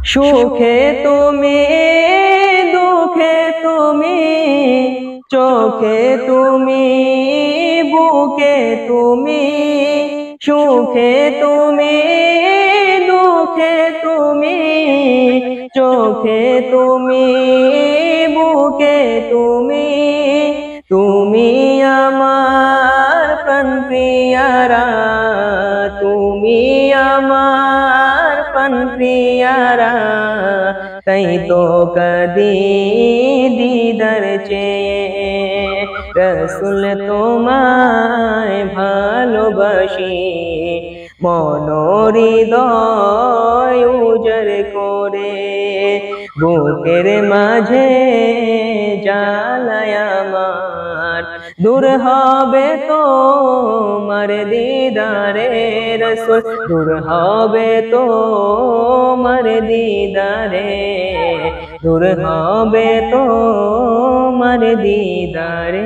সুখে তুমি দুঃখে তুমি চোখে তুমি বুকে তুমি সুখে তুমি দুঃখে তুমি চোখে তুমি বুকে তুমি তুমি আমার প্রাণপ্রিয়ারা তুমি আমার প্রাণপ্রিয়ারা তাই তো কদি দিদার চেয়ে রসুল তোমায় ভালোবাসি মনোহৃদয় উজাড় করে বুকের মাঝে জ্বালায় আমার দূর হবে তোমার দিদারে রসুল দূর হবে তোমার দিদারে দূর হবে তোমার দিদারে।